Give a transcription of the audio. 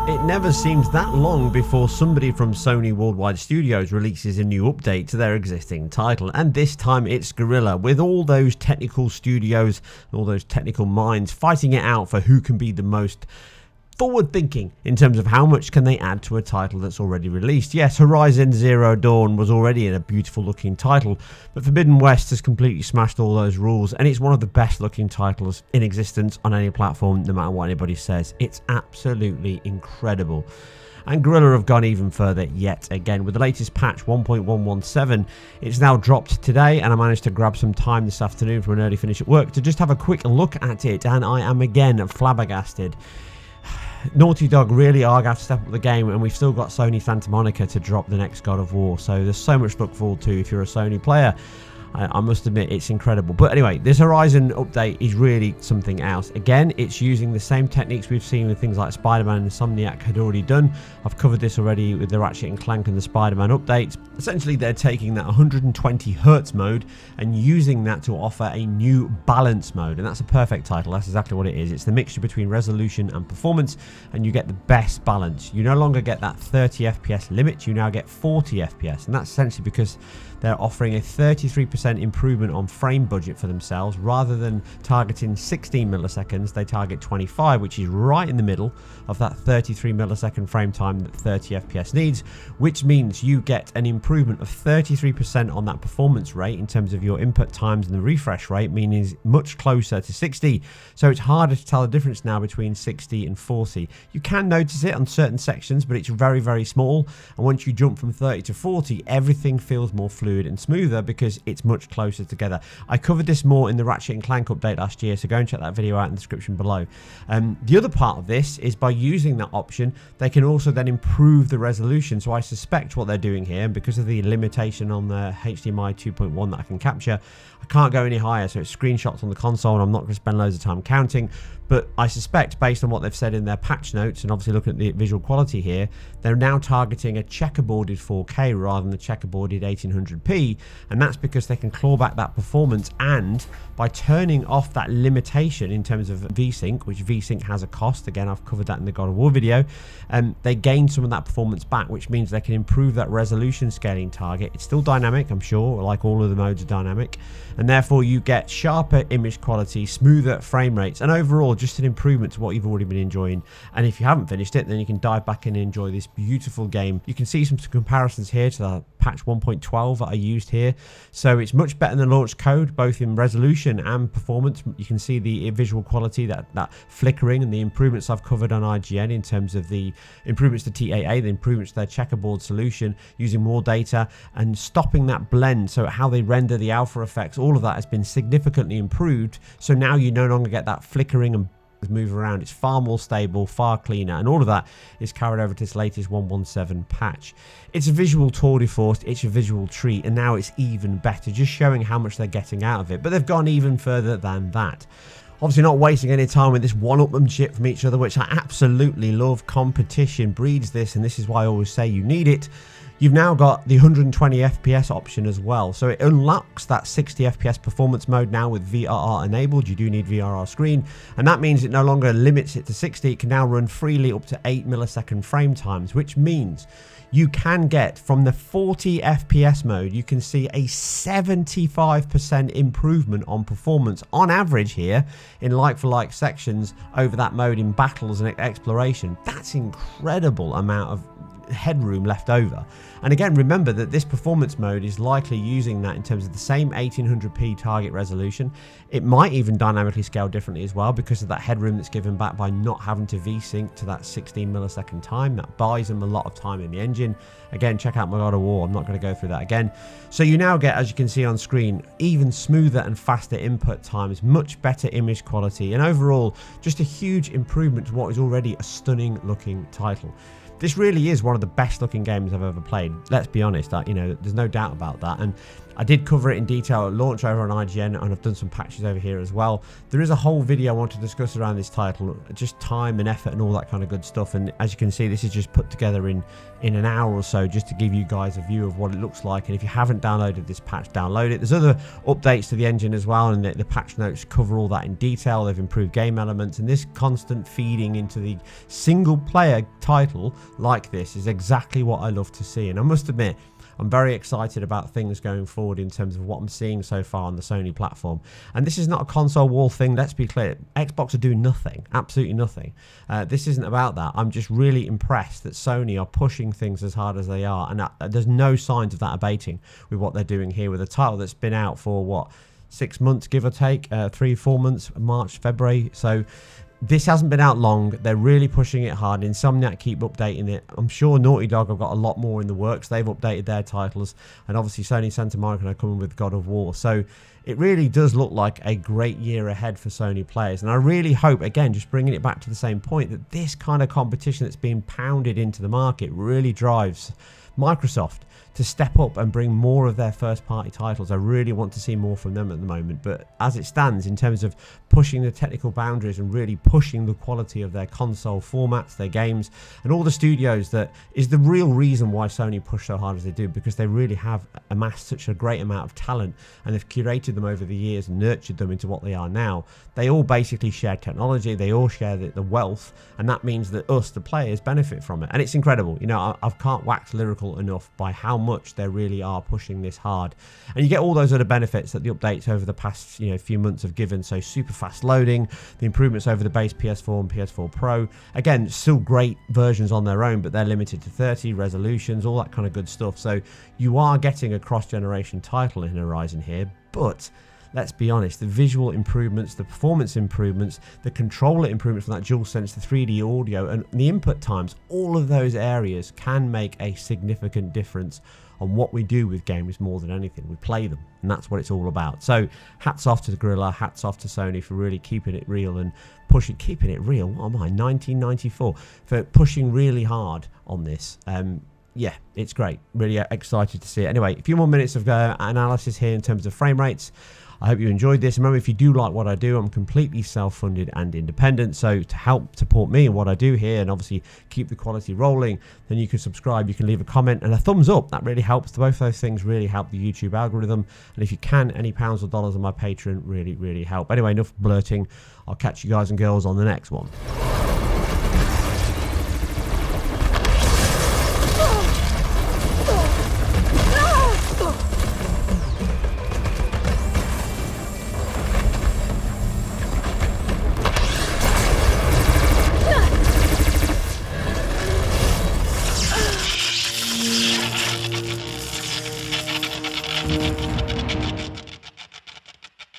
It never seems that long before somebody from Sony Worldwide Studios releases a new update to their existing title, and this time it's Guerrilla, with all those technical studios and all those technical minds fighting it out for who can be the most forward thinking in terms of how much can they add to a title that's already released. Yes, Horizon Zero Dawn was already a beautiful looking title, but Forbidden West has completely smashed all those rules, and it's one of the best looking titles in existence on any platform, no matter what anybody says. It's absolutely incredible. And Guerrilla have gone even further yet again. With the latest patch 1.117, it's now dropped today, and I managed to grab some time this afternoon for an early finish at work to just have a quick look at it, and I am again flabbergasted. Naughty Dog really are going to have to step up the game, and we've still got Sony Santa Monica to drop the next God of War, so there's so much to look forward to if you're a Sony player. I must admit, it's incredible. But anyway, this Horizon update is really something else. Again, it's using the same techniques we've seen with things like Spider-Man and Insomniac had already done. I've covered this already with the Ratchet & Clank and the Spider-Man updates. Essentially, they're taking that 120 Hz mode and using that to offer a new balance mode. And that's a perfect title. That's exactly what it is. It's the mixture between resolution and performance, and you get the best balance. You no longer get that 30 FPS limit. You now get 40 FPS. And that's essentially because they're offering a 33% improvement on frame budget for themselves. Rather than targeting 16 milliseconds, they target 25, which is right in the middle of that 33 millisecond frame time that 30 FPS needs, which means you get an improvement of 33% on that performance rate in terms of your input times, and the refresh rate meaning is much closer to 60. So it's harder to tell the difference now between 60 and 40. You can notice it on certain sections, but it's very, very small. And once you jump from 30 to 40, everything feels more fluid and smoother because it's much closer together. I covered this more in the Ratchet & Clank update last year, so go and check that video out in the description below. The other part of this is by using that option, they can also then improve the resolution. So I suspect what they're doing here, and because of the limitation on the HDMI 2.1 that I can capture, I can't go any higher, so it's screenshots on the console, and I'm not going to spend loads of time counting. But I suspect, based on what they've said in their patch notes, and obviously looking at the visual quality here, they're now targeting a checkerboarded 4K rather than the checkerboarded 1800p, and that's because they can claw back that performance, and by turning off that limitation in terms of VSync, which VSync has a cost, again I've covered that in the God of War video, they gain some of that performance back, which means they can improve that resolution scaling target. It's still dynamic, I'm sure, like all of the modes are dynamic, and therefore you get sharper image quality, smoother frame rates, and overall just an improvement to what you've already been enjoying. And if you haven't finished it, then you can dive back in and enjoy this beautiful game. You can see some comparisons here to the patch 1.12 that I used here, so it's much better than launch code, both in resolution and performance. You can see the visual quality, that flickering, and the improvements I've covered on IGN in terms of the improvements to TAA, the improvements to their checkerboard solution, using more data and stopping that blend, so how they render the alpha effects, all of that has been significantly improved. So now you no longer get that flickering and move around. It's far more stable, far cleaner, and all of that is carried over to this latest 1.17 patch. It's a visual tour de force, it's a visual treat, and now it's even better, just showing how much they're getting out of it. But they've gone even further than that. Obviously not wasting any time with this one-upmanship from each other, which I absolutely love. Competition breeds this, and this is why I always say you need it. You've now got the 120 FPS option as well, so it unlocks that 60 FPS performance mode now with VRR enabled. You do need VRR screen, and that means it no longer limits it to 60. It can now run freely up to 8 millisecond frame times, which means you can get from the 40 FPS mode, you can see a 75% improvement on performance on average here in like-for-like sections over that mode in battles and exploration. That's incredible amount of headroom left over. And again, remember that this performance mode is likely using that in terms of the same 1800p target resolution. It might even dynamically scale differently as well because of that headroom that's given back by not having to VSync to that 16 millisecond time. That buys them a lot of time in the engine. Again, check out my God of War. I'm not going to go through that again. So you now get, as you can see on screen, even smoother and faster input times, much better image quality, and overall just a huge improvement to what is already a stunning looking title. this really is one of the best looking games I've ever played. Let's be honest, you know, there's no doubt about that. And I did cover it in detail at launch over on IGN, and I've done some patches over here as well. There is a whole video I want to discuss around this title, just time and effort and all that kind of good stuff. And as you can see, this is just put together in an hour or so, just to give you guys a view of what it looks like. And if you haven't downloaded this patch, download it. There's other updates to the engine as well, and the patch notes cover all that in detail. They've improved game elements, and this constant feeding into the single player title like this is exactly what I love to see. And I must admit, I'm very excited about things going forward in terms of what I'm seeing so far on the Sony platform. And this is not a console war thing, let's be clear. Xbox are doing nothing, absolutely nothing. This isn't about that. I'm just really impressed that Sony are pushing things as hard as they are, and there's no signs of that abating with what they're doing here with a title that's been out for, what, 6 months, give or take, 3-4 months, March, February. So this hasn't been out long. They're really pushing it hard. Insomniac keep updating it. I'm sure Naughty Dog have got a lot more in the works. They've updated their titles, and obviously Sony Santa Monica are coming with God of War. So it really does look like a great year ahead for Sony players. And I really hope, again, just bringing it back to the same point, that this kind of competition that's being pounded into the market really drives Microsoft to step up and bring more of their first party titles. I really want to see more from them at the moment, but as it stands, in terms of pushing the technical boundaries and really pushing the quality of their console formats, their games, and all the studios, that is the real reason why Sony push so hard as they do, because they really have amassed such a great amount of talent, and they've curated them over the years and nurtured them into what they are now. They all basically share technology, they all share the wealth, and that means that us, the players, benefit from it. And it's incredible. You know, I can't wax lyrical enough by how much they really are pushing this hard. And you get all those other benefits that the updates over the past few months have given. So super fast loading, the improvements over the base PS4 and PS4 Pro, again, still great versions on their own, but they're limited to 30 resolutions, all that kind of good stuff. So you are getting a cross-generation title in Horizon here, but let's be honest, the visual improvements, the performance improvements, the controller improvements from that DualSense, the 3D audio, and the input times, all of those areas can make a significant difference on what we do with games. More than anything, we play them, and that's what it's all about. So hats off to the Guerrilla, hats off to Sony for really keeping it real and keeping it real. What am I, 1994, for pushing really hard on this. Yeah, it's great. Really excited to see it. Anyway, a few more minutes of analysis here in terms of frame rates. I hope you enjoyed this. Remember, if you do like what I do, I'm completely self-funded and independent. So to help support me and what I do here, and obviously keep the quality rolling, then you can subscribe, you can leave a comment and a thumbs up. That really helps. Both those things really help the YouTube algorithm. And if you can, any pounds or dollars on my Patreon really, really help. Anyway, enough blurting. I'll catch you guys and girls on the next one. You